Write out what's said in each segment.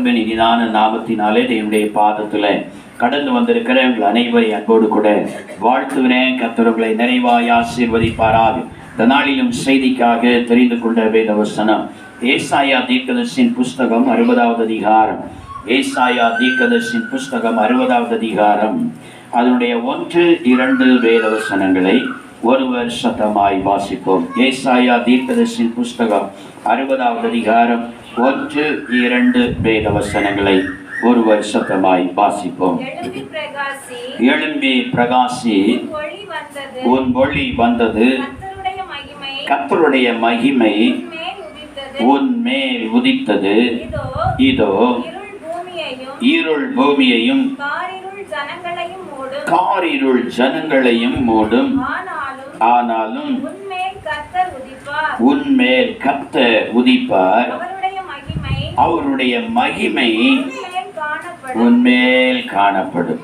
கிறிஸ்துவின் இனிதான நாமத்தினாலே தேவனுடைய பாதத்துல கடந்து வந்திருக்கிற உங்கள் அனைவரை அன்போடு கூட வாழ்த்துகிறேன். கர்த்தர் உங்களை நிறைவாய் ஆசீர்வதிப்பாராக. இந்த நாளிலும் செய்திக்காக தெரிந்து கொண்ட வேத வசனம் ஏசாயா தீர்க்கதரிசியின் புஸ்தகம் 60வது அதிகாரம். ஏசாயா தீர்க்கதரிசியின் புஸ்தகம் 60வது அதிகாரம், அதனுடைய 1-2 வேத வசனங்களை ஒருவர் சத்தமாய் வாசிப்போம். ஏசாயா தீர்க்கதரிசியின் புஸ்தகம் 60வது அதிகாரம் 1-2 வேத வசனங்களை ஒருவர் சத்தமாய் வாசிப்போம். எழும்பி பிரகாசி, உன் ஒளி வந்தது, கர்த்தருடைய மகிமை உன் மேல் உதித்தது. இதோ இருள் பூமியையும் காரிருள் ஜனங்களையும் மூடும். ஆனாலும் உன்மேல் கர்த்தர் உதிப்பார், அவருடைய மகிமை உன்மேல் காணப்படும்.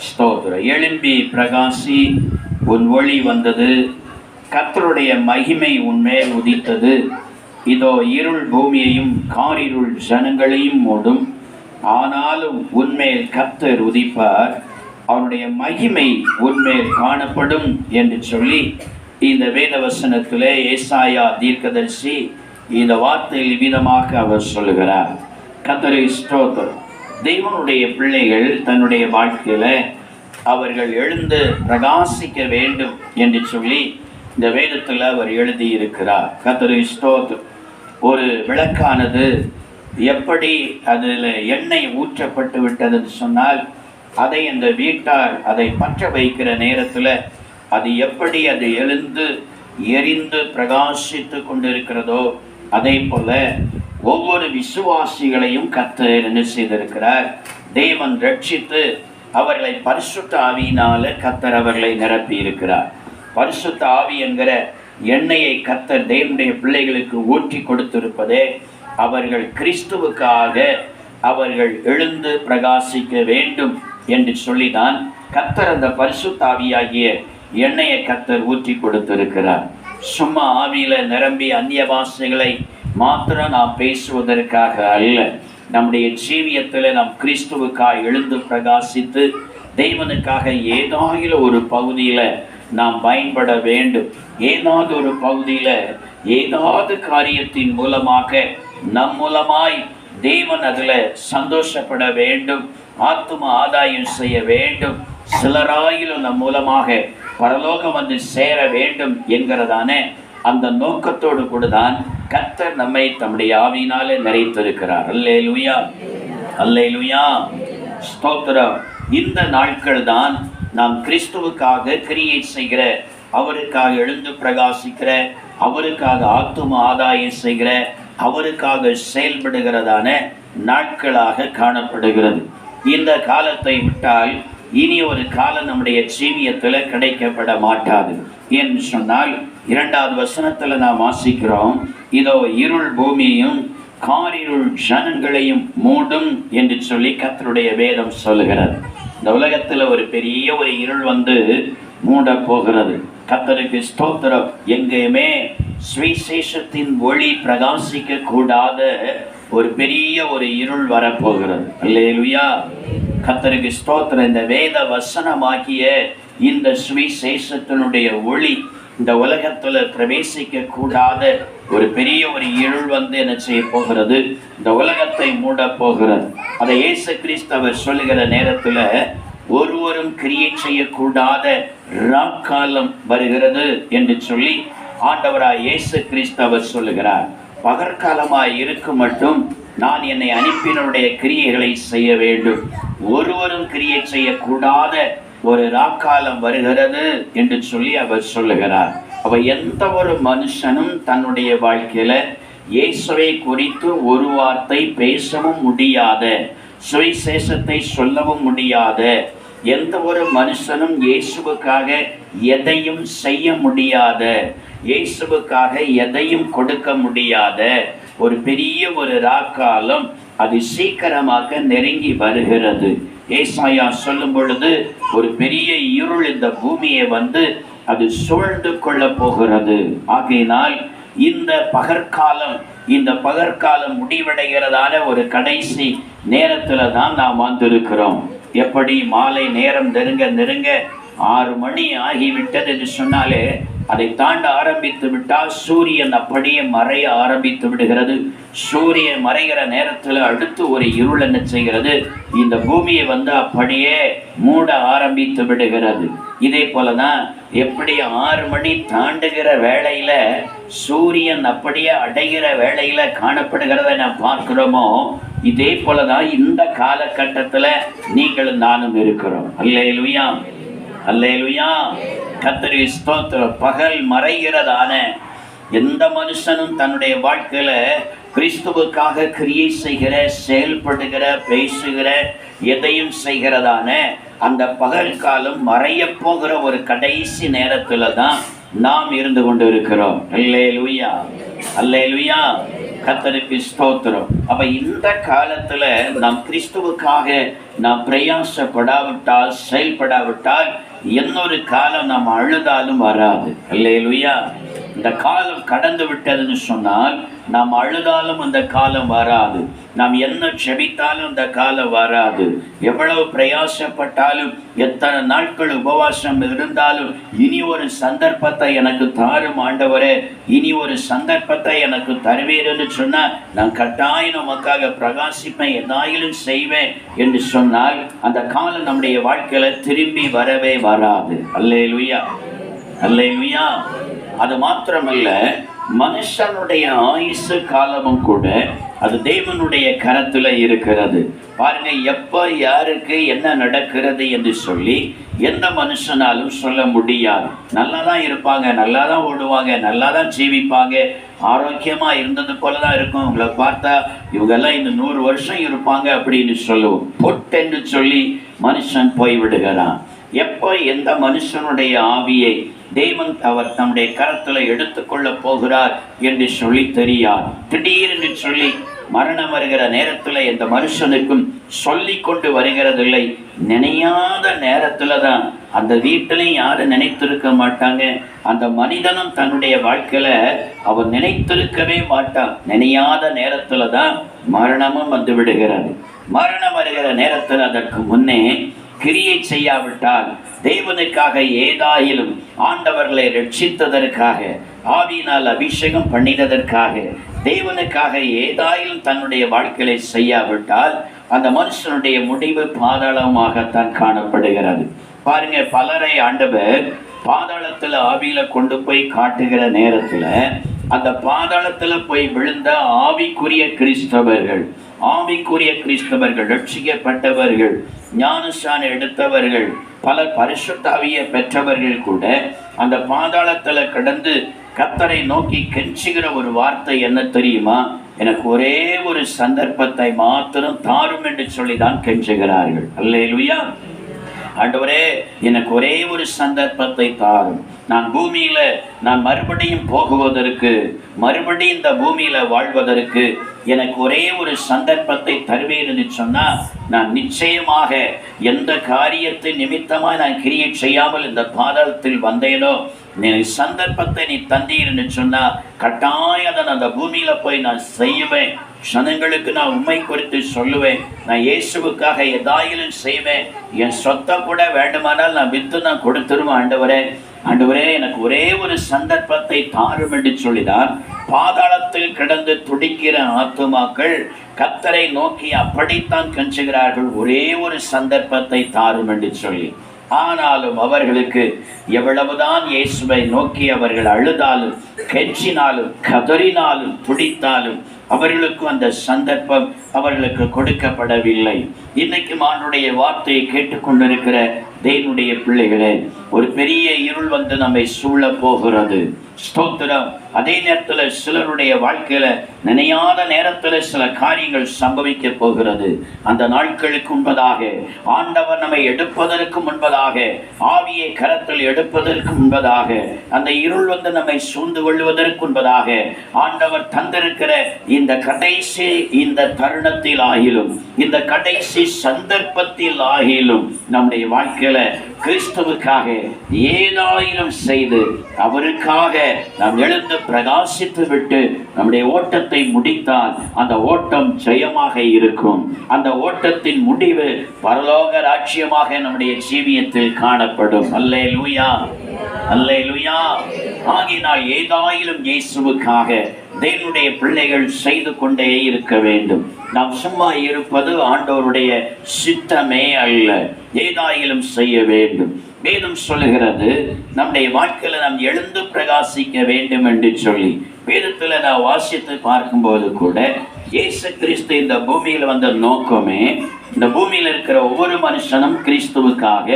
ஸ்தோத்திரம். எழும்பி பிரகாசி, உன் ஒளி வந்தது, கர்த்தருடைய மகிமை உன்மேல் உதித்தது. இதோ இருள் பூமியையும் காரிருள் ஜனங்களையும் மூடும். ஆனாலும் உன்மேல் கர்த்தர் உதிப்பார், அவருடைய மகிமை உன்மேல் காணப்படும் என்று சொல்லி இந்த வேதவசனத்திலே ஏசாயா தீர்க்கதரிசி இந்த வார்த்தையில் விதமாக அவர் சொல்லுகிறார். கர்த்தரை ஸ்தோத்திரம். தேவனுடைய பிள்ளைகள் தன்னுடைய வாழ்க்கையில அவர்கள் எழுந்து பிரகாசிக்க வேண்டும் என்று சொல்லி இந்த வேதத்தில் அவர் எழுதியிருக்கிறார். கர்த்தரை ஸ்தோத்திரம். ஒரு விளக்கானது எப்படி அதில் எண்ணெய் ஊற்றப்பட்டு விட்டதுன்னு சொன்னால், அதை அந்த வீட்டார் அதை பற்ற வைக்கிற நேரத்தில் அது எப்படி அது எழுந்து எரிந்து பிரகாசித்து கொண்டிருக்கிறதோ, அதே போல ஒவ்வொரு விசுவாசிகளையும் கர்த்தர் என்ன செய்திருக்கிறார், தேவன் ரட்சித்து அவர்களை பரிசுத்த ஆவியினால கர்த்தர் அவர்களை நிரப்பி இருக்கிறார். பரிசுத்த ஆவி என்கிற எண்ணெயை கர்த்தர் தேவனுடைய பிள்ளைகளுக்கு ஊற்றி கொடுத்திருப்பதே அவர்கள் கிறிஸ்துவுக்காக அவர்கள் எழுந்து பிரகாசிக்க வேண்டும் என்று சொல்லிதான் கர்த்தர் அந்த பரிசுத்த ஆவியாகிய எண்ணெயை கர்த்தர் ஊற்றி கொடுத்திருக்கிறார். சும்மா ஆவியில நிரம்பி அந்நிய பாஷைகளை மாத்திரம் நாம் பேசுவதற்காக அல்ல, நம்முடைய ஜீவியத்தில் நாம் கிறிஸ்துவுக்காக எழுந்து பிரகாசித்து தேவனுக்காக ஏதாவது ஒரு பகுதியில் நாம் பயன்பட வேண்டும். ஏதாவது ஒரு பகுதியில் ஏதாவது காரியத்தின் மூலமாக நம் மூலமாய் தேவன் அதில் சந்தோஷப்பட வேண்டும், ஆத்தும ஆதாயம் செய்ய வேண்டும், சிலராயிலும் நம் மூலமாக பரலோகம் வந்து சேர வேண்டும் என்கிறதான அந்த நோக்கத்தோடு கூட தான் கர்த்தர் நம்மை தம்முடைய ஆவியினாலே நிறைத்திருக்கிறார். அல்லேலூயா, அல்லேலூயா, ஸ்தோத்திரம். இந்த நாட்கள் தான் நாம் கிறிஸ்துவுக்காக கிரியேட் செய்கிற, அவருக்காக எழுந்து பிரகாசிக்கிற, அவருக்காக ஆத்தும ஆதாயம் செய்கிற, அவருக்காக செயல்படுகிறதான நாட்களாக காணப்படுகிறது. இந்த காலத்தை விட்டால் இனி ஒரு காலம் நம்முடைய ஜீவியத்தில் கிடைக்கப்பட மாட்டாது. என்று சொன்னால் 2வது வசனத்தில் நாம் வாசிக்கிறோம், இதோ இருள் பூமியையும் காரிருள் ஜனங்களையும் மூடும் என்று சொல்லி கர்த்தருடைய வேதம் சொல்லுகிறது. இந்த உலகத்தில் ஒரு பெரிய ஒரு இருள் வந்து மூட போகிறது. கர்த்தருக்கு ஸ்தோத்திரம். எங்கேயுமே சுவிசேஷத்தின் ஒளி பிரகாசிக்க கூடாத ஒரு பெரிய ஒரு இருள் வரப்போகிறது. அல்லேலூயா, கர்த்தருக்கு ஸ்தோத்திரம். இந்த வேத வசனமாகிய இந்த சுவிசேஷத்தினுடைய ஒளி இந்த உலகத்துல பிரவேசிக்க கூடாத ஒரு பெரிய ஒரு இருள் வந்து என்ன செய்ய போகிறது, இந்த உலகத்தை மூட போகிறது. அதை இயேசு கிறிஸ்து அவர் சொல்லுகிற நேரத்துல ஒருவரும் கிரியேட் செய்யக்கூடாத ராக்காலம் வருகிறது என்று சொல்லி ஆண்டவராய் இயேசு கிறிஸ்து அவர் சொல்லுகிறார். பகற்காலமாய் இருக்கும் மட்டும் நான் என்னை அனுப்பினுடைய கிரியைகளை செய்ய வேண்டும், ஒருவரும் கிரியேட் செய்யக்கூடாத ஒரு ராக்காலம் வருகிறது என்று சொல்லி அவர் சொல்லுகிறார். அவ எந்த ஒரு மனுஷனும் தன்னுடைய வாழ்க்கையில இயேசுவை குறித்து ஒரு வார்த்தை பேசவும் முடியாத, சுவிசேஷத்தை சொல்லவும் முடியாத எந்த ஒரு மனுஷனும் இயேசுவுக்காக எதையும் செய்ய முடியாத, இயேசுவுக்காக எதையும் கொடுக்க முடியாத ஒரு பெரிய ஒரு ராக்காலம் அது சீக்கிரமாக நெருங்கி வருகிறது. ஏசாயா சொல்லும் பொழுது ஒரு பெரிய இருள் இந்த பூமியை வந்து அது சூழ்ந்து கொள்ள போகிறது. ஆகையினால் இந்த பகற்காலம் இந்த பகற்காலம் முடிவடைகிறதான ஒரு கடைசி நேரத்துல தான் நாம் வந்திருக்கிறோம். எப்படி மாலை நேரம் நெருங்க நெருங்க 6 மணி ஆகிவிட்டது என்று சொன்னாலே அதை தாண்ட ஆரம்பித்து விட்டால் சூரியன் அப்படியே மறைய ஆரம்பித்து விடுகிறது. சூரியன் மறைகிற நேரத்தில் அடுத்து ஒரு இருள் என்ன செய்கிறது, இந்த பூமியை அப்படியே மூட ஆரம்பித்து விடுகிறது. இதே போலதான் எப்படி 6 மணி தாண்டுகிற வேளையில சூரியன் அப்படியே அடைகிற வேளையில காணப்படுகிறத நாம் பார்க்கிறோமோ, இதே போலதான் இந்த காலகட்டத்துல நீங்களும் நானும் இருக்கிறோம். அல்லேலூயா, அல்லேலூயா, கர்த்தருக்கு ஸ்தோத்திரம். பகல் மறைகிறதான எந்த மனுஷனும் தன்னுடைய வாழ்க்கையில கிறிஸ்துவுக்காக கிரியை செய்கிற, செயல்படுகிற, பேசுகிற, எதையும் செய்கிறதான அந்த பகல் காலம் மறைய போகிற ஒரு கடைசி நேரத்துல தான் நாம் இருந்து கொண்டு இருக்கிறோம். அல்லேலூயா, அல்லேலூயா, கர்த்தருக்கு ஸ்தோத்திரம். அப்ப இந்த காலத்துல நாம் கிறிஸ்துவுக்காக நாம் பிரயாசப்படாவிட்டால், செயல்படாவிட்டால் இன்னொரு காலம் நாம் அழுதாலும் வராது. அல்லேலூயா. இந்த காலம் கடந்து விட்டதுன்னு சொன்னால் நாம் அழுதாலும் அந்த காலம் வராது. நாம் என்ன செபித்தாலும் அந்த காலம் வராது. எவ்வளவு பிரயாசப்பட்டாலும், எத்தனை நாட்கள் உபவாசம் இருந்தாலும், இனி ஒரு சந்தர்ப்பத்தை எனக்கு தாரும் ஆண்டவரே, இனி ஒரு சந்தர்ப்பத்தை எனக்கு தருவீர்னு சொன்னா நான் கட்டாயம் நமக்காக பிரகாசிப்பேன், எதாயிலும் செய்வேன் என்று சொன்னால் அந்த காலம் நம்முடைய வாழ்க்கையில திரும்பி வரவே வராது. அல்லேலூயா, அல்லேலூயா. அது மாத்திரமல்ல, மனுஷனுடைய ஆயுசு காலமும் கூட அது தேவனுடைய கரத்துல இருக்கிறது. பாருங்க, எப்ப யாருக்கு என்ன நடக்கிறது என்று சொல்லி எந்த மனுஷனாலும் சொல்ல முடியாது. நல்லா தான் இருப்பாங்க, நல்லா தான் ஓடுவாங்க, நல்லா தான் ஜீவிப்பாங்க, ஆரோக்கியமா இருந்தது போலதான் இருக்கும். உங்களை பார்த்தா இவங்கெல்லாம் இந்த 100 வருஷம் இருப்பாங்க அப்படின்னு சொல்லுவோம். பொட்டென்று சொல்லி மனுஷன் போய்விடுகிறான். எப்போ எந்த மனுஷனுடைய ஆவியை தேவன் அவர் தம்முடைய கரத்துல எடுத்துக்கொள்ள போகிறார் என்று சொல்லி தெரியாது. திடீரென்று சொல்லி மரணம் வருகிற நேரத்துல எந்த மனுஷனுக்கும் சொல்லி கொண்டு வருகிறதில்லை. நினையாத நேரத்துல தான், அந்த வீட்டிலையும் யாரும் நினைத்திருக்க மாட்டாங்க, அந்த மனிதனும் தன்னுடைய வாழ்க்கையில அவன் நினைத்திருக்கவே மாட்டான். நினையாத நேரத்துல தான் மரணமும் வந்து விடுகிறது. மரணம் வருகிற நேரத்தில் அதற்கு முன்னே கிரியை செய்யாவிட்டால், தேவனுக்காக ஏதாயிலும் ஆண்டவர்களை ரட்சித்ததற்காக, ஆவியினால் அபிஷேகம் பண்ணினதற்காக, தேவனுக்காக ஏதாயிலும் தன்னுடைய வாழ்க்கையை செய்யாவிட்டால் அந்த மனுஷனுடைய முடிவு பாதாளமாகத்தான் காணப்படுகிறது. பாருங்க, பலரை ஆண்டவர் பாதாளத்துல ஆவியில கொண்டு போய் காட்டுகிற நேரத்துல அந்த பாதாளத்துல போய் விழுந்த ஆவிக்குரிய கிறிஸ்தவர்கள், ரட்சிக்கப்பட்டவர்கள், ஞானஸ்நானம் எடுத்தவர்கள், பல பரிசுத்தாவியை பெற்றவர்கள் கூட அந்த பாதாளத்துல கிடந்து கர்த்தரை நோக்கி கெஞ்சுகிற ஒரு வார்த்தை என்ன தெரியுமா? எனக்கு ஒரே ஒரு சந்தர்ப்பத்தை மாத்திரம் தாரும் என்று சொல்லிதான் கெஞ்சுகிறார்கள். அல்லேலூயா. ஆண்டவரே, எனக்கு ஒரே ஒரு சந்தர்ப்பத்தை தாரும். நான் பூமியில மறுபடியும் போகுவதற்கு, மறுபடியும் இந்த பூமியில வாழ்வதற்கு எனக்கு ஒரே ஒரு சந்தர்ப்பத்தை தருவேன் என்று சொன்னா, நான் நிச்சயமாக எந்த காரியத்தை நிமித்தமாக நான் கிரியை செய்யாமல் இந்த பாதாளத்தில் வந்தேனோ, நீ சந்தர்ப்பத்தை நீ தந்தீர் என்று சொன்னா கட்டாயம் அதை அந்த பூமியில போய் நான் செய்வேன். ஜனங்களுக்கு நான் உண்மை குறித்து சொல்லுவேன். நான் இயேசுவுக்காக எதாயிலும் செய்வேன். என் சொத்தை கூட வேண்டுமானால் நான் வித்து நான் கொடுத்துருவேன். ஆண்டவரே, எனக்கு ஒரே ஒரு சந்தர்ப்பத்தை தாரும் என்று சொல்லிதான் பாதாளத்தில் கிடந்து துடிக்கிற ஆத்துமாக்கள் கர்த்தரை நோக்கி அப்படித்தான் கெஞ்சுகிறார்கள், ஒரே ஒரு சந்தர்ப்பத்தை தாரும் என்று சொல்லி. ஆனாலும் அவர்களுக்கு எவ்வளவுதான் இயேசுவை நோக்கி அவர்கள் அழுதாலும், கெஞ்சினாலும், கதறினாலும், துடித்தாலும் அவர்களுக்கு அந்த சந்தர்ப்பம் அவர்களுக்கு கொடுக்கப்படவில்லை. இன்னைக்கு ஆண்டவருடைய வார்த்தையை கேட்டுக்கொண்டிருக்கிற தேவனுடைய பிள்ளைகளே, ஒரு பெரிய இருள் வந்து நம்மை சூழ போகிறது. ஸ்தோத்திரம். அதே நேரத்தில் சிலருடைய வாழ்க்கையில நினையாத நேரத்தில் சில காரியங்கள் சம்பவிக்க போகிறது. அந்த நாட்களுக்கு முன்பதாக, ஆண்டவர் நம்மை எடுப்பதற்கு முன்பதாக, ஆவியை கரத்தில் எடுப்பதற்கு முன்பதாக, அந்த இருள் வந்து நம்மை சூழ்ந்து கொள்வதற்கு முன்பதாக, ஆண்டவர் தந்திருக்கிற இந்த கடைசி இந்த தருணத்தில் ஆகிலும், இந்த கடைசி சந்தர்ப்பத்தில் ஆகிலும் நம்முடைய வாழ்க்கையில வாழ்க்கையில கிறிஸ்துவுக்காக ஏதாயிலும் செய்து அவருக்காக நாம் எழுந்து பிரகாசித்து விட்டு நம்முடைய ஓட்டத்தை முடித்தால் அந்த ஓட்டம் ஜெயமாக இருக்கும். அந்த ஓட்டத்தின் முடிவு பரலோக ராஜ்யமாக நம்முடைய ஜீவியத்தில் காணப்படும். அல்லேலூயா, அல்லேலூயா. ஆகினால் ஏதாயிலும் இயேசுவுக்காக தேவனுடைய பிள்ளைகள் செய்து கொண்டே இருக்க வேண்டும். நாம் சும்மா இருப்பது ஆண்டவருடைய சித்தமே அல்ல. ஏதாயிலும் செய்ய வேண்டும். வேதம் சொல்லுகிறது நம்முடைய வாழ்க்கையில நாம் எழுந்து பிரகாசிக்க வேண்டும் என்று சொல்லி. வேதத்துல நான் வாசித்து பார்க்கும்போது கூட இயேசு கிறிஸ்து இந்த பூமியில் வந்த நோக்கமே இந்த பூமியில் இருக்கிற ஒவ்வொரு மனுஷனும் கிறிஸ்துவுக்காக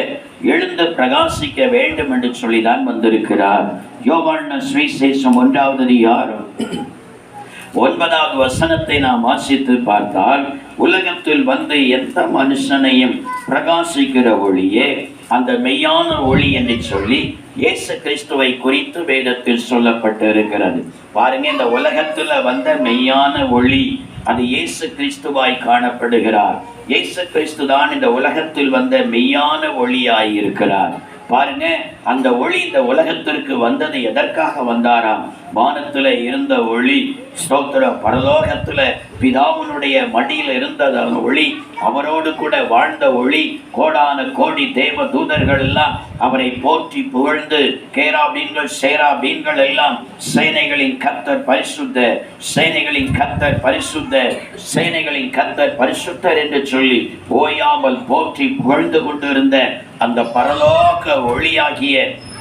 எழுந்து பிரகாசிக்க வேண்டும் என்று சொல்லிதான் வந்திருக்கிறார். யோவான் சுவிசேஷம் 1வது அதிகாரம் 9வது வசனத்தை நாம் வாசித்து பார்த்தால், உலகத்தில் வந்து எந்த மனுஷனையும் பிரகாசிக்கிற ஒளியே அந்த மெய்யான ஒளி என்று சொல்லி இயேசு கிறிஸ்துவை குறித்து வேதத்தில் சொல்லப்பட்டு இருக்கிறது. பாருங்க, இந்த உலகத்துல வந்த மெய்யான ஒளி அது இயேசு கிறிஸ்துவாய் காணப்படுகிறார். இயேசு கிறிஸ்து தான் இந்த உலகத்தில் வந்த மெய்யான ஒளியாய் இருக்கிறார். பாருங்க, அந்த ஒளி இந்த உலகத்திற்கு வந்தது எதற்காக வந்தாராம்? வானத்துல இருந்த ஒளி, ஸ்தோத்திரம், பரலோகத்துல பிதாவினுடைய மடியில் இருந்த ஒளி, அவரோடு கூட வாழ்ந்த ஒளி, கோடான கோடி தேவ தூதர்கள் எல்லாம் அவரை போற்றி புகழ்ந்து கேராபீன்கள் சேராபீன்கள் எல்லாம் சேனைகளின் கர்த்தர் பரிசுத்த, சேனைகளின் கர்த்தர் பரிசுத்த, சேனைகளின் கர்த்தர் பரிசுத்தர் என்று சொல்லி ஓயாமல் போற்றி புகழ்ந்து கொண்டிருந்த அந்த பரலோக ஒளியாகிய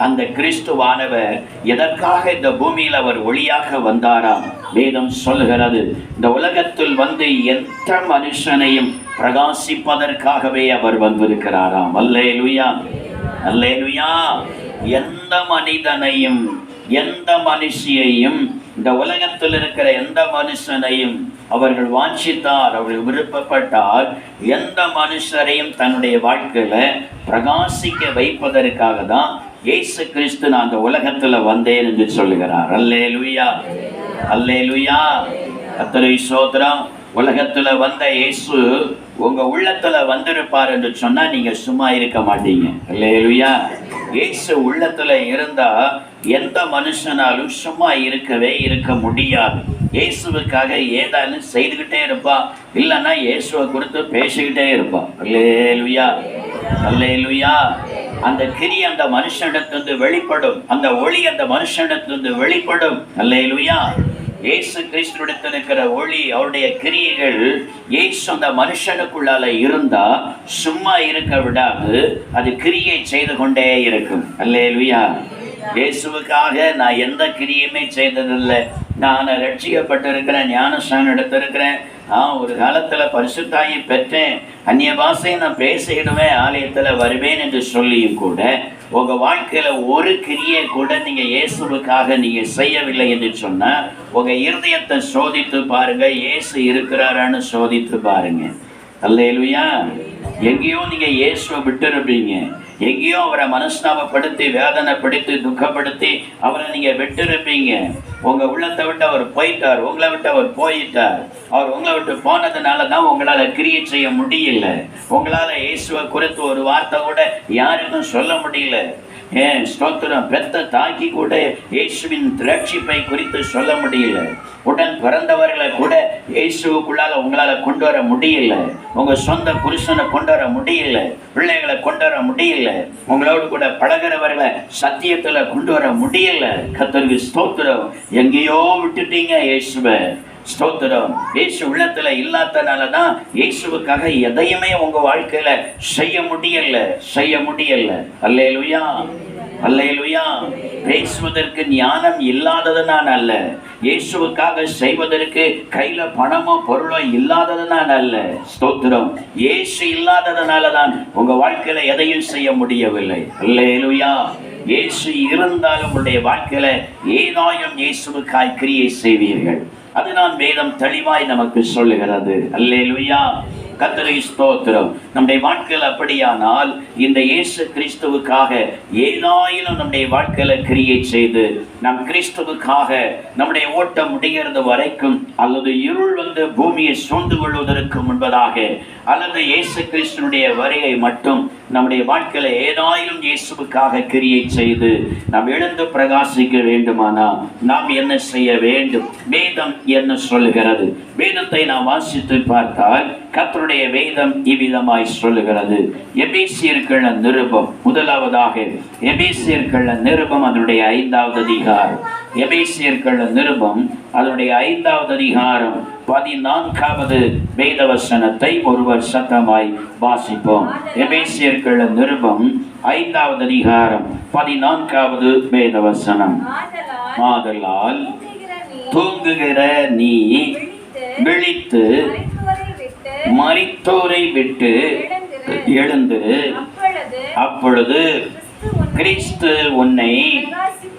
அந்த கிறிஸ்துவானவர் எதற்காக இந்த பூமியில் அவர் ஒளியாக வந்தாராம்? வேதம் சொல்லுகிறது, இந்த உலகத்தில் வந்து எந்த மனுஷனையும் பிரகாசிப்பதற்காகவே அவர் வந்திருக்கிறாராம். அல்லேலூயா, அல்லேலூயா. எந்த மனிதனையும் எந்த மனுஷியையும் இந்த உலகத்தில் இருக்கிற எந்த மனுஷனையும் அவர்கள் வாஞ்சித்தார், அவர்கள் விருப்பப்பட்டால் எந்த மனுஷரையும் தன்னுடைய வாழ்க்கையில பிரகாசிக்க வைப்பதற்காக தான் இயேசு கிறிஸ்து நான் அந்த உலகத்துல வந்தேன் என்று சொல்லுகிறார். அல்லேலூயா, அல்லேலூயா. கர்த்தருக்கு ஸ்தோத்திரம். உலகத்துல வந்த இயேசு உங்க உள்ளத்துல வந்திருப்பார் என்று சொன்னா நீங்க சும்மா இருக்க மாட்டீங்க. அல்லேலூயா. இயேசு உள்ளத்துல இருந்தா எந்த மனுஷனாலும் சும்மா இருக்க முடியாது. இயேசுவுக்காக ஏதாலும் செய்துகிட்டே இருப்பா, இல்லைன்னா இயேசுவை குறித்து பேசிக்கிட்டே இருப்பா. அல்லேலூயா, அல்லேலூயா. அந்த கிரி அந்த மனுஷனிடத்திலிருந்து வெளிப்படும், அந்த ஒளி அந்த மனுஷனிடத்திலிருந்து வெளிப்படும். அல்லேலூயா. இயேசு கிறிஸ்துவிடத்தில் இருக்கிற ஒளி, அவருடைய கிரியைகள் இயேசு அந்த மனுஷனுக்குள்ளால இருந்தா சும்மா இருக்க விடாது, அது கிரியை செய்து கொண்டே இருக்கும். அல்லேலூயா. இயேசுவுக்காக நான் எந்த கிரியுமே செய்ததில்லை. நான் ரட்சிக்கப்பட்டிருக்கிறேன், ஞானஸ்நானம் எடுத்திருக்கிறேன், ஒரு காலத்துல பரிசுத்தாயி பெற்றேன், அந்நிய பாஷையை நான் பேசிடுவேன், ஆலயத்துல வருவேன் என்று சொல்லியும் கூட உங்க வாழ்க்கையில ஒரு கிரியை கூட நீங்க இயேசுவுக்காக நீங்க செய்யவில்லை என்று சொன்னா உங்க இருதயத்தை சோதித்து பாருங்க, இயேசு இருக்கிறாரான்னு சோதித்து பாருங்க. அல்லேலூயா. எங்கேயோ நீங்க இயேசுவை விட்டு இருப்பீங்க, எங்கேயோ அவரை மனஸ்தாபப்படுத்தி வேதனைப்படுத்தி துக்கப்படுத்தி அவரை நீங்க விட்டு இருப்பீங்க. உங்க உள்ளத்தை விட்டு அவர் போயிட்டார், உங்களை விட்டு அவர் போயிட்டார். அவர் உங்களை விட்டு போனதுனால தான் உங்களால கிரியை செய்ய முடியல. உங்களால இயேசுவை குறித்து ஒரு வார்த்தை கூட யாருக்கும் சொல்ல முடியல. ஏன் ஸ்தோத்திரம், பெத்த தாக்கி கூட இயேசுவின் ரட்சிப்பை குறித்து சொல்ல முடியல. உடன் பிறந்தவர்களை கூட இயேசுக்குள்ளால உங்களால கொண்டு வர முடியல. உங்க சொந்த புருஷனை கொண்டு வர முடியல, பிள்ளைகளை கொண்டு வர முடியல, உங்களோடு கூட பழகிறவர்களை சத்தியத்துல கொண்டு வர முடியல. கர்த்தருக்கு ஸ்தோத்திரம். எங்கேயோ விட்டுட்டீங்க இயேசுவை. ஸ்தோத்திரம். இயேசு உள்ளத்துல இல்லாதனாலதான் இயேசுவுக்காக எதையுமே உங்க வாழ்க்கையில செய்ய முடியல. அல்லேலூயா, அல்லேலூயா. பேசுவதற்கு ஞானம் இல்லாததுனால அல்ல, இயேசுவுக்காக செய்வதற்கு கையில பணமோ பொருளோ இல்லாததுனால அல்ல. ஸ்தோத்திரம். இயேசு இல்லாததுனாலதான் உங்க வாழ்க்கையில எதையும் செய்ய முடியவில்லை. அல்லேலூயா. இயேசு இருந்தாலும் உங்களுடைய வாழ்க்கையில ஏதாயும் இயேசுவுக்காய் கிரியை செய்வீர்கள். அதுதான் வேதம் தெளிவாய் நமக்கு சொல்லுகிறது. அல்லேலூயா. கர்த்தருக்கு ஸ்தோத்திரம். நம்முடைய வாழ்க்கையில் அப்படியானால் இந்த இயேசு கிறிஸ்துவுக்காக ஏதாயிலும் நம்முடைய வாழ்க்கையில கிரியை செய்து நாம் கிறிஸ்துவுக்காக நம்முடைய ஓட்டம் முடிகிறது வரைக்கும், அல்லது இருள் வந்து பூமியை சூழ்ந்து கொள்வதற்கு முன்பதாக, அல்லது இயேசு கிறிஸ்துனுடைய வருகை மட்டும் நம்முடைய வாழ்க்கையில ஏதாயிலும் இயேசுவுக்காக கிரியை செய்து நாம் எழுந்து பிரகாசிக்க வேண்டுமானா நாம் என்ன செய்ய வேண்டும்? வேதம் என்ன சொல்லுகிறது? வேதத்தை நாம் வாசித்து பார்த்தால் கர்த்தருடைய வேதம் இவ்விதமாய் சொல்லுகிறது. எபேசியர்கள் நிருபம், முதலாவதாக எபேசியர்கள் நிருபம் அதனுடைய 5வது அதிகாரம். எபேசியர்கள் நிருபம் அதனுடைய 5வது அதிகாரம் 14வது வேதவசனத்தை ஒருவர் சத்தமாய் வாசிப்போம். எபேசியர்கள் நிருபம் 5வது அதிகாரம் 14வது வேதவசனம். ஆதலால் தூங்குகிற நீ விழித்து மரித்தோரை விட்டு எழுந்திரு, அப்பொழுது கிறிஸ்து உன்னை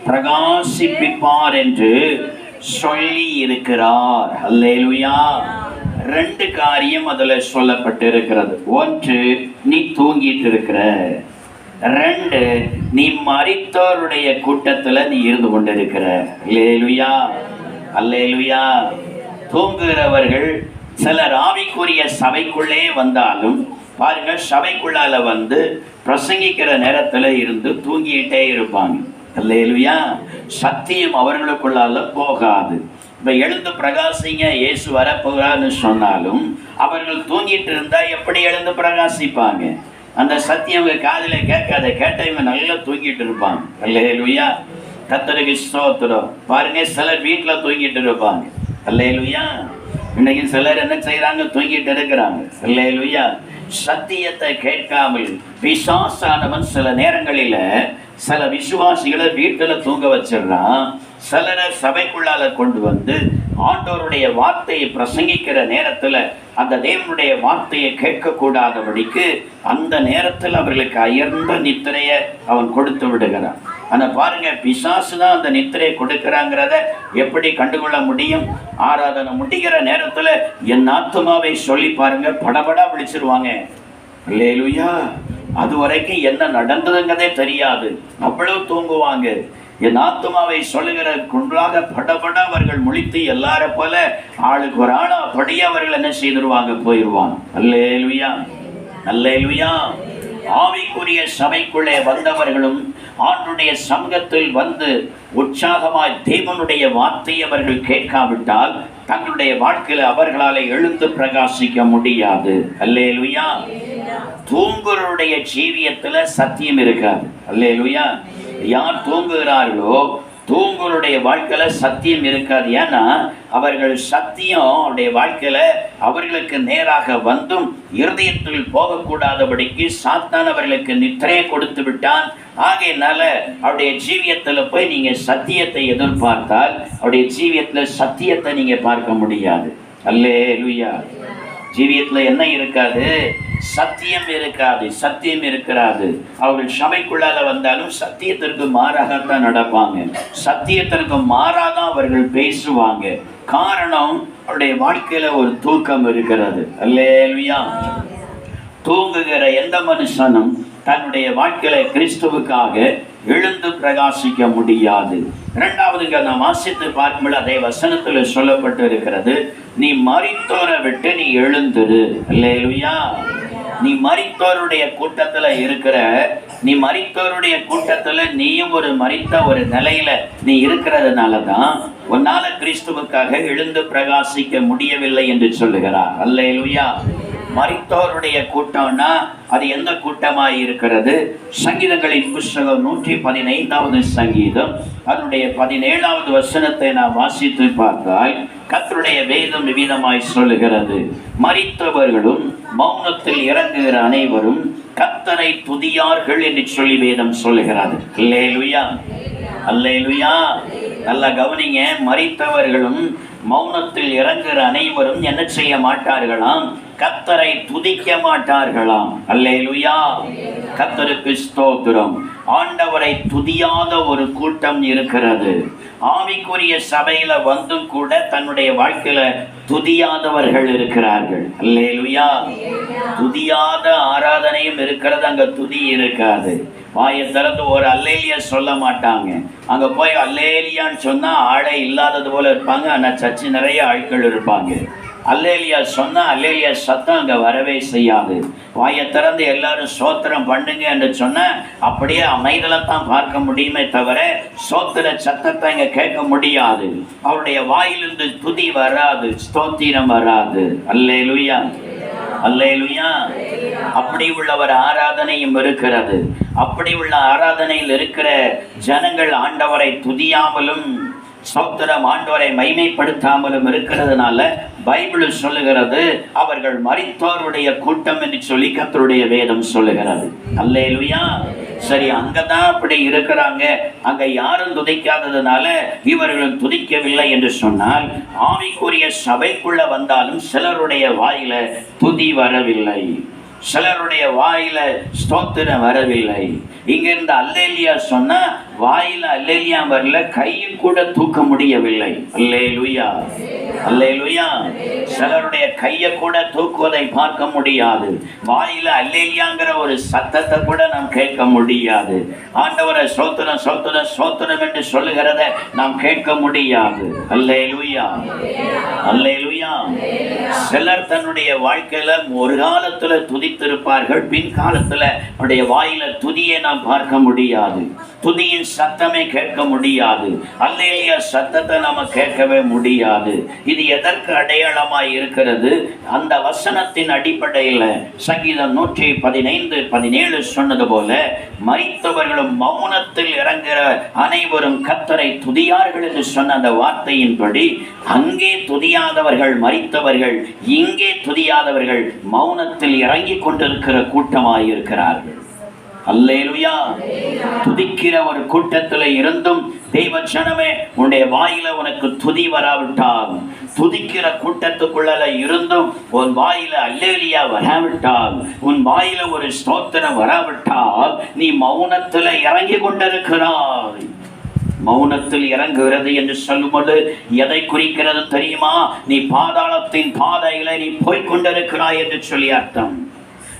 பிரகாசிப்பிப்பார் என்று சொல்லி இருக்கிறார். அல்லேலூயா. 2 காரியம் அதுல சொல்லப்பட்டிருக்கிறது. 1, நீ தூங்கிட்டு இருக்கிற. 2, நீ மரித்தோருடைய கூட்டத்துல நீ இருந்து கொண்டிருக்கிற. அல்லேலூயா, அல்லேலூயா. தூங்குகிறவர்கள் சிலர் ஆவிக்குரிய சபைக்குள்ளே வந்தாலும் பாருங்க, சபைக்குள்ளால வந்து பிரசங்கிக்கிற நேரத்துல இருந்து தூங்கிட்டே இருப்பாங்க. அல்லேலூயா. சத்தியம் அவர்களுக்குள்ளால போகாது. இப்ப எழுந்து பிரகாசிங்க, இயேசு வரப்போகிறான்னு சொன்னாலும் அவர்கள் தூங்கிட்டு இருந்தா எப்படி எழுந்து பிரகாசிப்பாங்க? அந்த சத்தியம் காதில கேட்காத, கேட்ட இவங்க நல்லா தூங்கிட்டு இருப்பாங்க. அல்லேலூயா. கர்த்தருக்கு ஸ்தோத்திரம். பாருங்க, சிலர் வீட்டுல தூங்கிட்டு இருப்பாங்க. அல்லேலூயா. இன்னைக்கு சிலர் என்ன செய்யறாங்க? தூங்கிட்டு இருக்கிறாங்க. அல்லேலூயா. சத்தியத்தை கேட்காமல் பிசாசானவன் சில நேரங்களில சில விசுவாசிகளை வீட்டுல தூங்க வச்சிடறான். சிலரை சபைக்குள்ளால கொண்டு வந்து ஆண்டவருடைய வார்த்தையை பிரசங்கிக்கிற நேரத்துல அந்த தேவனுடைய வார்த்தையை கேட்கக்கூடாதபடிக்கு அந்த நேரத்தில் அவர்களுக்கு அயர்ந்த நித்திரையை அவன் கொடுத்து விடுகிறான். ஆனா பாருங்க, பிசாசு தான் அந்த நித்திரையை கொடுக்கிறாங்கிறத எப்படி கண்டுகொள்ள முடியும்? ஆராதனை முடிகிற நேரத்துல என் ஆத்துமாவை சொல்லி பாருங்க, படபடா விழிச்சிருவாங்க. அல்லேலூயா. அது வரைக்கும் என்ன நடந்ததுங்கிறதே தெரியாது, அவ்வளவு தூங்குவாங்க. என் ஆத்துமாவை சொல்லுகிற குன்றாக படபட அவர்கள் முழித்து எல்லார போல ஆளுக்கு ஒரு ஆளா படியே அவர்கள் என்ன செய்திருவாங்க, போயிடுவாங்க. அல்லேலூயா, அல்லேலூயா. ஆவிக்குரிய சபைக்குள்ளே வந்தவர்களும் ஆண்டுடைய சமூகத்தில் வந்து உற்சாகமாய் தேவனுடைய வார்த்தையை அவர்கள் கேட்காவிட்டால் தங்களுடைய வாழ்க்கையில அவர்களால் எழுந்து பிரகாசிக்க முடியாது. அல்லேலூயா. தூங்குறவருடைய ஜீவியத்துல சத்தியம் இருக்காது. அல்லேலூயா. யார் தூங்குகிறார்களோ தூங்குறவருடைய வாழ்க்கையில சத்தியம் இருக்காது. ஏன்னா அவர்கள் சத்தியம் அவருடைய வாழ்க்கையில அவர்களுக்கு நேராக வந்தும் இருதயத்தில் போகக்கூடாதபடிக்கு சாத்தான் அவர்களுக்கு நித்திரையை கொடுத்து விட்டான். ஆகையினால அவருடைய ஜீவியத்துல போய் நீங்க சத்தியத்தை எதிர்பார்த்தால் அவருடைய ஜீவியத்துல சத்தியத்தை நீங்க பார்க்க முடியாது. அல்லேலூயா. ஜீவியத்துல என்ன இருக்காது? சத்தியம் இருக்காது, சத்தியம் இருக்கிறாது. அவர்கள் சபைக்குள்ளால வந்தாலும் சத்தியத்திற்கு மாறாகத்தான் நடப்பாங்க, சத்தியத்திற்கு மாறாதான் அவர்கள் பேசுவாங்க. காரணம், அவருடைய வாழ்க்கையில ஒரு தூக்கம் இருக்கிறது. அல்லேலூயா. தூங்குகிற எந்த மனுஷனும் தன்னுடைய வாழ்க்கையில கிறிஸ்துவுக்காக எழுந்து பிரகாசிக்க முடியாது. இரண்டாவதுங்க நாம் வாசித்து பார்க்கும்போது அதே வசனத்துல சொல்லப்பட்டு இருக்கிறது, நீ மரித்தோரை விட்டு நீ எழுந்துரு. அல்லேலூயா. நீ மரித்தோருடைய கூட்டத்துல இருக்கிற, நீ மரித்தோருடைய கூட்டத்துல நீயும் ஒரு மரித்த ஒரு நிலையில நீ இருக்கிறதுனாலதான் உன்னால கிறிஸ்துவுக்காக எழுந்து பிரகாசிக்க முடியவில்லை என்று சொல்லுகிறார். அல்லேலூயா. மரித்தோருடைய கூட்டம்னா அது எந்த கூட்டமாய் இருக்கிறது? சங்கீதங்களின் புஸ்தகம் 115வது சங்கீதம் அதனுடைய 17வது வசனத்தை நாம் வாசித்து பார்த்தால் கர்த்தருடைய வேதம் விவிதமாய் சொல்லுகிறது, மரித்தவர்களும் மௌனத்தில் இறங்குகிற அனைவரும் கர்த்தரை துதியார்கள் என்று சொல்லி வேதம் சொல்லுகிறது. அல்லேலூயா, அல்லேலூயா. நல்லா கவனிங்க, மரித்தவர்களும் மௌனத்தில் இறங்குகிற அனைவரும் என்ன செய்ய மாட்டார்களாம்? கர்த்தரை துதிக்க மாட்டார்களாம். அல்லேலூயா. கர்த்தருக்கு ஸ்தோத்திரம். ஆண்டவரை துதியாத ஒரு கூட்டம் இருக்கிறது. ஆவிக்குரிய சபையில வந்தும் கூட தன்னுடைய வாழ்க்கையில துதியாதவர்கள் இருக்கிறார்கள். அல்லேலூயா. துதியாத ஆராதனையும் இருக்கிறது, அங்க துதி இருக்காது. வாயை திறந்து ஒரு அல்லேலியா சொல்ல மாட்டாங்க. அங்க போய் அல்லேலியான்னு சொன்னா ஆளே இல்லாதது போல இருப்பாங்க. ஆனா சர்ச்சு நிறைய ஆட்கள் இருப்பாங்க. அல்லேலியா சொன்னா அல்லேலியா சத்தம் அங்க வரவே செய்யாது. வாயை திறந்து எல்லாரும் சோத்திரம் பண்ணுங்க என்று சொன்ன அப்படியே அமைதலைத்தான் பார்க்க முடியுமே தவிர சோத்திர சத்தத்தை இங்க கேட்க முடியாது. அவருடைய வாயிலிருந்து துதி வராது, ஸ்தோத்திரம் வராது. அல்லேலூயா, அல்லேலூயா. அப்படி உள்ள ஒரு ஆராதனையும் இருக்கிறது. அப்படி உள்ள ஆராதனையில் இருக்கிற ஜனங்கள் ஆண்டவரை துதியாமலும் ஸ்தோத்திரம் ஆண்டவரை மைமைப்படுத்தாமலும் இருக்கிறதுனால பைபிள் சொல்லுகிறது அவர்கள் மரித்தோருடைய கூட்டம் என்று சொல்லி கர்த்தருடைய வேதம் சொல்லுகிறது. அல்லேலூயா. சரி, அங்கதான் அப்படி இருக்கிறாங்க, அங்க யாரும் துதிக்காததுனால இவர்களும் துதிக்கவில்லை என்று சொன்னால், ஆவிக்குரிய சபைக்குள்ள வந்தாலும் சிலருடைய வாயில துதி வரவில்லை, சிலருடைய வாயில ஸ்தோத்திரம் வரவில்லை. இங்க இருந்த அல்லேலியா சொன்னா வாயில அல்லேலியா வரல, கையில் கூட தூக்க முடியவில்லை. அல்லேலூயா, அல்லேலூயா. சிலருடைய கையை கூட தூக்குவதை பார்க்க முடியாது. வாயில அல்லேலியாங்கிற ஒரு சத்தத்தை கூட நாம் கேட்க முடியாது. ஆண்டவரை ஸ்தோத்திரம் ஸ்தோத்திரம் ஸ்தோத்திரம் என்று சொல்லுகிறத நாம் கேட்க முடியாது. அல்லேலூயா, அல்லேலூயா. சிலர் தன்னுடைய வாழ்க்கையில ஒரு காலத்துல துதித்திருப்பார்கள், பின் காலத்துல அவருடைய வாயில துதியை நாம் பார்க்க முடியாது, துதியின் சத்தமே கேட்க முடியாது. அல்லேலூயா சத்தத்தை நாம கேட்கவே முடியாது. இது எதற்கு அடையாளமாய் இருக்கிறது? அந்த வசனத்தின் அடிப்படையில் சங்கீதம் 115:17 சொன்னது போல, மரித்தவர்களும் மௌனத்தில் இறங்குகிற அனைவரும் கர்த்தரை துதியார்கள் என்று சொன்ன அந்த வார்த்தையின்படி, அங்கே துதியாதவர்கள் மரித்தவர்கள், இங்கே துதியாதவர்கள் மௌனத்தில் இறங்கி கொண்டிருக்கிற கூட்டமாய் இருக்கிறார்கள். அல்லேலூயா. துதிக்கிற ஒரு கூட்டத்தில் இருந்தும் தெய்வ ஜனமே, உன்னுடைய வாயில உனக்கு துதி வராவிட்டால், துதிக்கிற கூட்டத்துக்குள்ள இருந்தும் உன் வாயில அல்லேலூயா வராவிட்டால், உன் வாயில ஒரு ஸ்தோத்திரம் வராவிட்டால், நீ மௌனத்தில் இறங்கி கொண்டிருக்கிறாய். மௌனத்தில் இறங்குகிறது என்று சொல்லும்போது எதை குறிக்கிறது தெரியுமா? நீ பாதாளத்தின் பாதையில நீ போய்கொண்டிருக்கிறாய் என்று சொல்லி அர்த்தம்.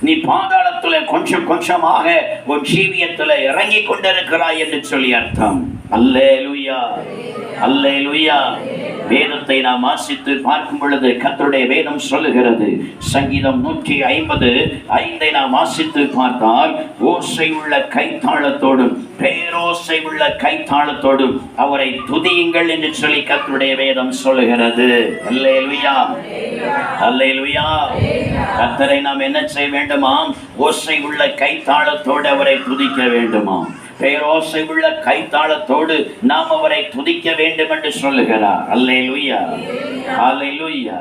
நீ பாதாளத்துல கொஞ்சம் கொஞ்சமாக உன் ஜீவியத்துல இறங்கி கொண்டிருக்கிறாய் என்று சொல்லி அர்த்தம். அல்லேலூயா, அல்லேலூயா. வேதத்தை நாம் வாசித்து பார்க்கும் பொழுது கர்த்தருடைய வேதம் சொல்லுகிறது, சங்கீதம் 150:5 நாம் வாசித்து பார்த்தால், ஓசை உள்ள கைத்தாளத்தோடும் பேரோசை உள்ள கைத்தாளத்தோடும் அவரை துதியுங்கள் என்று சொல்லி கர்த்தருடைய வேதம் சொல்லுகிறது. அல்லேலூயா, அல்லேலூயா. கர்த்தரை நாம் என்ன செய்ய வேண்டுமாம்? ஓசை உள்ள கைத்தாளத்தோடு அவரை துதிக்க வேண்டுமாம். பேரோசை உள்ள கைத்தாளத்தோடு நாம் அவரை துதிக்க வேண்டும் என்று சொல்லுகிறார். அல்லேலூயா, அல்லேலூயா.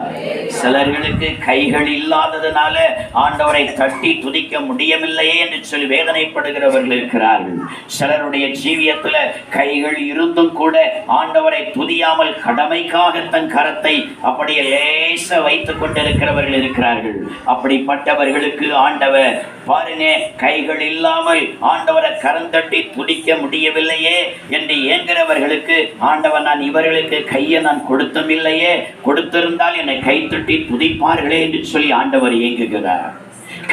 சிலர்களுக்கு கைகள் இல்லாததுனால ஆண்டவரை தட்டி துதிக்க முடியவில்லையே என்று சொல்லி வேதனைப்படுகிறவர்கள் இருக்கிறார்கள். சிலருடைய ஜீவியத்துல கைகள் இருந்தும் கூட ஆண்டவரை துதியாமல் கடமைக்காக தன் கரத்தை அப்படியே லேச வைத்துக் கொண்டிருக்கிறவர்கள் இருக்கிறார்கள். அப்படிப்பட்டவர்களுக்கு ஆண்டவர் பாருங்க, கைகள் இல்லாமல் ஆண்டவரை கரந்தட்டி துதிக்க முடியவில்லையே என்று ஏங்குகிறவர்களுக்கு ஆண்டவர், நான் இவர்களுக்கு கையை நான் கொடுத்தும் இல்லையே, கொடுத்திருந்தால் என்னை கைத்தட்டி துதிப்பார்களே என்று சொல்லி ஆண்டவர் ஏங்குகிறார்.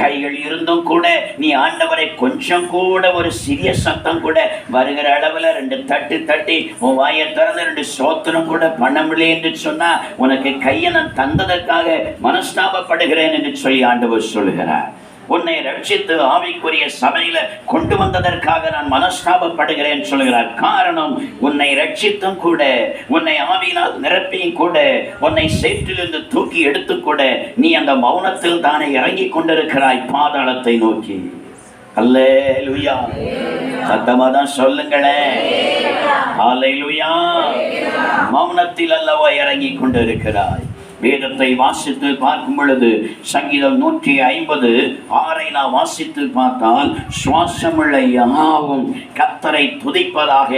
கைகள் இருந்தும் கூட நீ ஆண்டவரை கொஞ்சம் கூட ஒரு சிறிய சத்தம் கூட வருகிற அளவுல 2 தட்டு தட்டி உன் வாயை திறந்து 2 ஸ்தோத்திரம் கூட பண்ண முடியல என்று சொன்னா, உனக்கு கையை நான் தந்ததற்காக மனஸ்தாபப்படுகிறேன் என்று சொல்லி ஆண்டவர் சொல்லுகிறார். உன்னை ரட்சித்து ஆவிக்குரிய சபையில கொண்டு வந்ததற்காக நான் மனஸ்தாபப்படுகிறேன் சொல்கிறார். காரணம், உன்னை ரட்சித்தும் கூட, உன்னை ஆவியினால் நிரப்பியும் கூட, உன்னை சேற்றிலிருந்து தூக்கி எடுத்து கூட நீ அந்த மௌனத்தில் தானே இறங்கி கொண்டிருக்கிறாய் பாதாளத்தை நோக்கி. அல்லேலூயா. சத்தமா தான் சொல்லுங்களேன். அல்லேலூயா. மௌனத்தில் அல்லவா இறங்கி கொண்டிருக்கிறாய். வேதத்தை வாசித்து பார்க்கும் பொழுது சங்கீதம் 150:6 நாம் வாசித்து பார்த்தால், சுவாசமுள்ள யாவும் கர்த்தரை துதிப்பதாக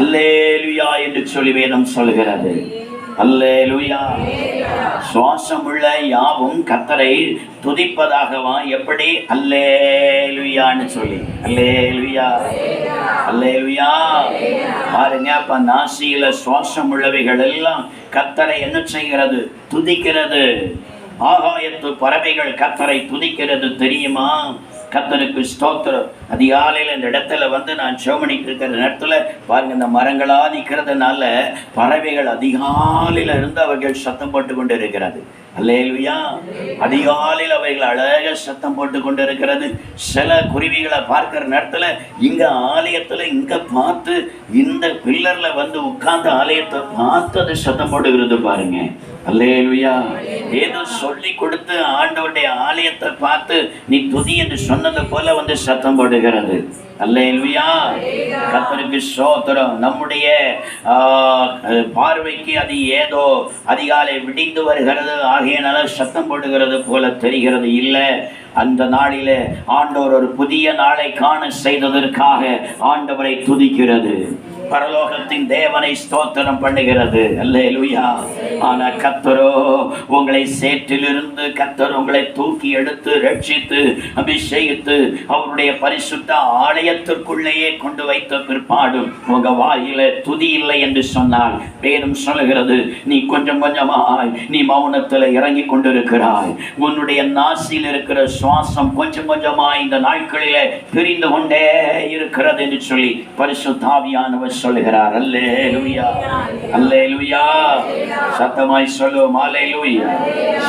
அல்லேலூயா என்று சொல்லி வேதம் சொல்கிறது. அல்லேலூயா. சுவாசமுள்ள யாவும் கர்த்தரை துதிப்பதாகவா? எப்படி? அல்லேலூயான்னு சொல்லி. அல்லேலூயா, அல்லேலூயா. பாருங்க, அப்ப நாசியில சுவாசம் உள்ளவைகள் எல்லாம் கர்த்தரை என்ன செய்கிறது? துதிக்கிறது. ஆகாயத்து பறவைகள் கர்த்தரை துதிக்கிறது தெரியுமா? கர்த்தருக்கு ஸ்தோத்திரம். அதிகாலையில் இந்த இடத்துல வந்து நான் ஜெபமணிக்கு இருக்கிற நேரத்தில் பாருங்க, இந்த மரங்களா நிற்கிறதுனால பறவைகள் அதிகாலையில் இருந்து அவர்கள் சத்தம் போட்டு கொண்டு இருக்கிறது. அல்லேலூயா. அதிகாலையில் அவைகள் அழக சத்தம் போட்டு கொண்டு இருக்கிறது. சில குருவிகளை பார்க்கிற நேரத்துல இங்க ஆலயத்துல இங்க பார்த்து இந்த பில்லர்ல வந்து உட்கார்ந்து ஆலயத்தை பார்த்து அது சத்தம் போட்டுகிறது பாருங்க. அல்லேலூயா. ஏதோ சொல்லி கொடுத்து ஆண்டவருடைய ஆலயத்தை பார்த்து நீ துதி என்று சொன்னது போல வந்து சத்தம் போடுகிறது. அல்லேலூயா. கர்த்தருக்கு ஸ்தோத்திரம். நம்முடைய பார்வைக்கு அது ஏதோ அதிகாலை விடிந்து வருகிறது ஆகையினால சத்தம் போடுகிறது போல தெரிகிறது. இல்லை, அந்த நாளிலே ஆண்டவர் ஒரு புதிய நாளை காண செய்ததற்காக ஆண்டவரை துதிக்கிறது. பரலோகத்தின் தேவனை ஸ்தோத்திரம் பண்ணுகிறது. அல்லேலூயா. ஆனா கர்த்தரோ உங்களை சேற்றிலிருந்து கர்த்தர் உங்களை தூக்கி எடுத்து ரட்சித்து அபிஷேகித்து அவருடைய பரிசுத்த ஆலயத்திற்குள்ளேயே கொண்டு வைத்த பிற்பாடும் உங்க வாயில துதி இல்லை என்று சொன்னால் வேதம் சொல்லுகிறது, நீ கொஞ்சம் கொஞ்சமாய் நீ மௌனத்தில் இறங்கி கொண்டிருக்கிறாய். உன்னுடைய நாசியில் இருக்கிற சுவாசம் கொஞ்சம் கொஞ்சமாய் இந்த நாட்களிலே பிரிந்து கொண்டே இருக்கிறது என்று சொல்லி பரிசுத்த ஆவியானவர் சொல்லுகிறார். அல்லேலூயா, அல்லேலூயா. சத்தமாய் சொல்லுவோம் அல்லேலூயா.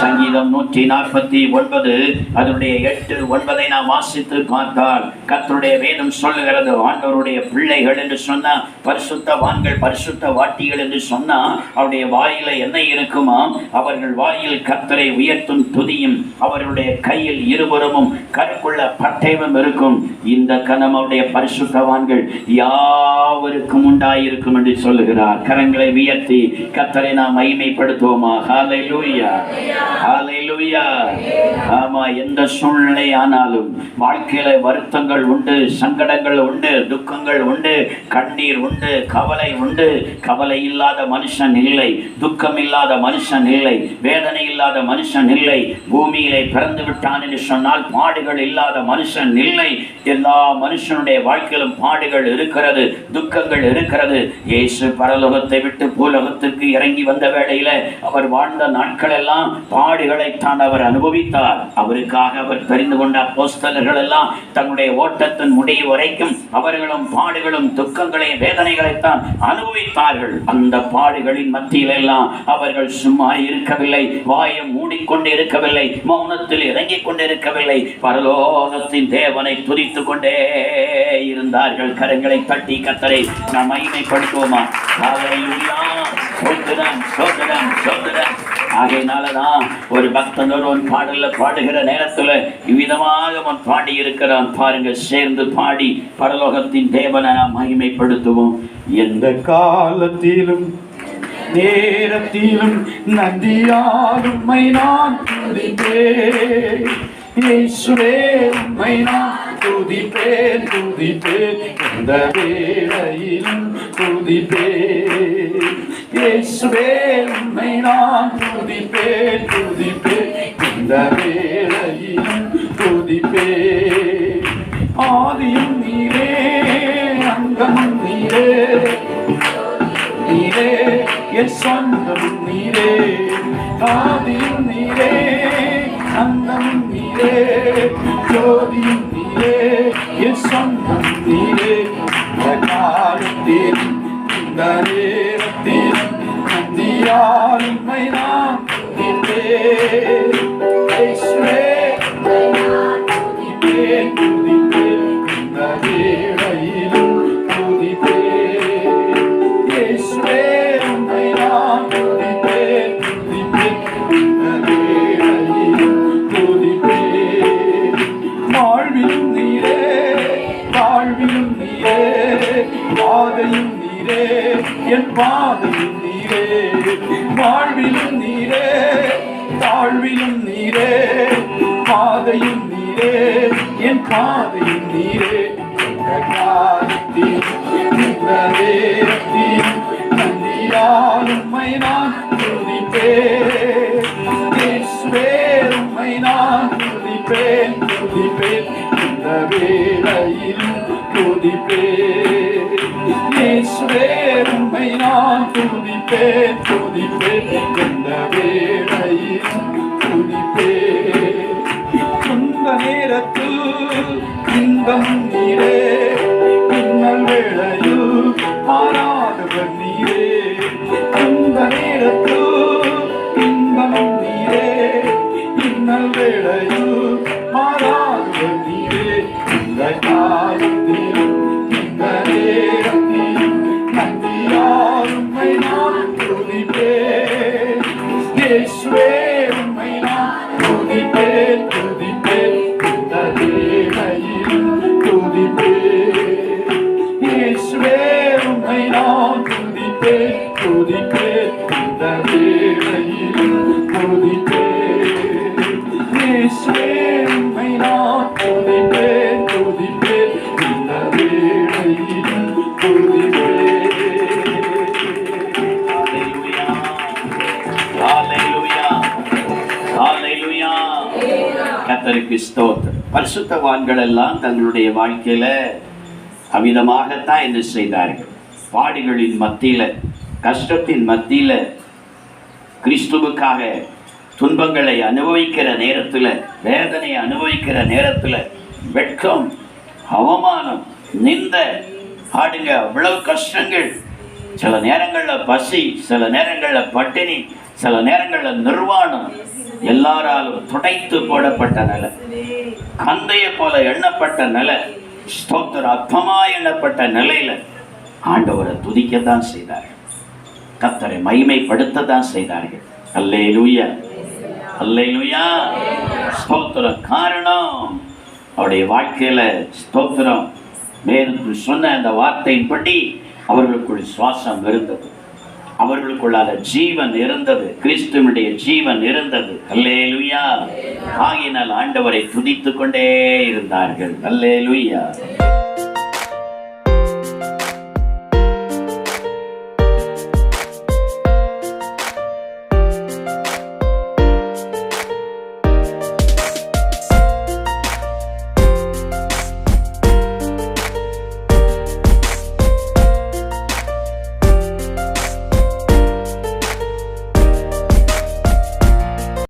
சங்கீதம் 149 அதனுடைய 8, 9 நாம் வாசித்து பார்த்தால் கர்த்தருடைய வேதம் சொல்லுகிறது, ஆண்டவருடைய பிள்ளைகள் என்று சொன்னா பரிசுத்தவான்கள் பரிசுத்த வாட்டிகள் என்று சொன்னா அவருடைய வாயில என்ன இருக்குமா? அவர்கள் வாயில் கர்த்தரை உயர்த்தும் துதியும் அவர்களுடைய கையில் இருபுறமும் கற்குள்ள பட்டயமும் இருக்கும். இந்த கணம் அவருடைய பரிசுத்தவான்கள் யாவருக்கும் உண்டாயிருக்கும் என்று சொல்லுகிறார். கரங்களை உயர்த்தி கர்த்தரை நாம் மகிமைப்படுத்துவோமா? ஹல்லேலூயா, ஹல்லேலூயா. ஆமா, எந்த சூழ்நிலை ஆனாலும் வாழ்க்கையில வருத்தங்கள் உண்டு, சங்கடங்கள் உண்டு, துக்கங்கள் உண்டு, கண்ணீர் உண்டு, கவலை உண்டு. கவலை இல்லாத மனுஷன் இல்லை, துக்கம் இல்லாத மனுஷன் இல்லை, வேதனை இல்லாத மனுஷன் இல்லை. பூமியிலே பிறந்து விட்டான் என்று சொன்னால் பாடுகள் இல்லாத மனுஷன் இல்லை. எல்லா மனுஷனுடைய வாழ்க்கையிலும் பாடுகள் இருக்கிறது, துக்கங்கள் இருக்கிறது. இயேசு பரலோகத்தை விட்டு பூலோகத்திற்கு இறங்கி வந்த வேளையில அவர் வாழ்ந்த நாட்கள் எல்லாம் பாடுகளைத்தான் அவர் அனுபவித்தார். அவருக்காக அவர் தெரிந்து கொண்ட அப்போஸ்தலர்கள் எல்லாம் தன்னுடைய ஓட்டத்தின் முடிவு வரைக்கும் அவர்களும் பாடுகளும் துக்கங்களையும் வேதனைகளைத்தான் அனுபவித்தார்கள். அந்த பாடுகளின் மத்தியில் எல்லாம் அவர்கள் சும்மா இருக்கவில்லை, வாயம் மூடிக்கொண்டு இருக்கவில்லை, மௌனத்தில் இறங்கிக் கொண்டிருக்கவில்லை, பரலோகத்தின் தேவனை துதித்துக் கொண்டே இருந்தார்கள். கரங்களை தட்டி கர்த்தரை நாம் மகிமைப்படுத்துவோமா? ஹல்லேலூயா, ஸ்தோத்திரம், ஸ்தோத்திரம், ஸ்தோத்திரம். ஆகையினாலதான் ஒரு பக்தன் ஒருவன் பாடல பாடுகிற நேரத்துல இவ்விதமாக அவன் பாடி இருக்கிறான் பாருங்க. சேர்ந்து பாடி பரலோகத்தின் தேவனை நாம் மகிமைப்படுத்துவோம். எந்த காலத்திலும் நேரத்திலும் நந்தியால் உம்மை நான் துதிப்பேன். இயேசுவே உம்மை நான் துதிப்பேன், துதிப்பேன். எந்த வேளையிலும் துதிப்பேன். இயேசுவே உம்மை நான் துதிப்பேன், துதிப்பேன். எந்த வேளையிலும் துதிப்பேன். ஆதியும் நீரே, அங்கமும் நீரே, நீரே என் சொந்தம் நீரே. ஆதியும் நீரே, அந்தமும் நீரே, ஜோதியும் நீரே, என் சொந்தம் நீரே. இந்த காலத்தில் இந்த நேரத்தில் நந்தியால் உம்மை நான் துதிப்பேன். இயேசுவே துதிப்பேன், துதிப்பேன். இந்த வேளையிலும் துதிப்பேன். இயேசுவே உம்மை நான் துதிப்பேன், துதிப்பேன். இந்த வேளையிலும் துதிப்பேன். வாழ்விலும் நீரே, வாழ்விலும் நீரே, பாதையும் நீரே, என் பாதையும் நீரே. வாழ்விலும் நீரே, தாழ்விலும் நீரே, பாதையும் நீரே, என் பாதையும் நீரே. இந்த காலத்தில் இந்த நேரத்தில் நந்தியால் உம்மை நான் துதிப்பேன். இயேசுவே உம்மை நான் துதிப்பேன், துதிப்பேன். இந்த வேளையிலும் துதிப்பேன். இயேசுவே உம்மை நான் துதிப்பேன், துதிப்பேன். இந்த வேளையிலும் துதிப்பேன். இந்த நேரத்தில் இன்பம் நீரே, பின்னல் வேளையில் மாறாதவர் நீரே. இந்த நேரத்தில் இன்பம் நீரே, கர்த்தருக்கு ஸ்தோத்திரம். பரிசுத்தவான்கள் எல்லாம் தங்களுடைய வாழ்க்கையில அவ்விதமாகத்தான் என்ன செய்தார்கள். பாடுகளின் மத்தியில, கஷ்டத்தின் மத்தியில, கிறிஸ்துவுக்காக துன்பங்களை அனுபவிக்கிற நேரத்துல, வேதனை அனுபவிக்கிற நேரத்துல, வெட்கம், அவமானம், நிந்த, பாடுங்க, அவ்வளவு கஷ்டங்கள், சில நேரங்கள்ல பசி, சில நேரங்கள்ல பட்டினி, சில நேரங்கள்ல நிர்வாணம், எல்லாராலும் துடைத்து போடப்பட்ட நிலை, கந்தைய போல எண்ணப்பட்ட நிலை, ஸ்தோத்திர அற்பமா எண்ணப்பட்ட நிலையில ஆண்டவரை துதிக்கத்தான் செய்தார்கள். கர்த்தரை மகிமைப்படுத்தத்தான் செய்தார்கள். அல்லேலூயா, அல்லேலூயா, ஸ்தோத்திரம். காரணம், அவருடைய வாழ்க்கையில ஸ்தோத்திரம் வேறு சொன்ன அந்த வார்த்தையின்படி அவர்களுக்குள் சுவாசம் இருந்தது, அவர்களுக்குள்ளாத ஜீவன் இருந்தது, கிறிஸ்துவனுடைய ஜீவன் இருந்தது. அல்லேலூயா. ஆகினால் ஆண்டவரை துதித்துக் கொண்டே இருந்தார்கள். அல்லேலூயா.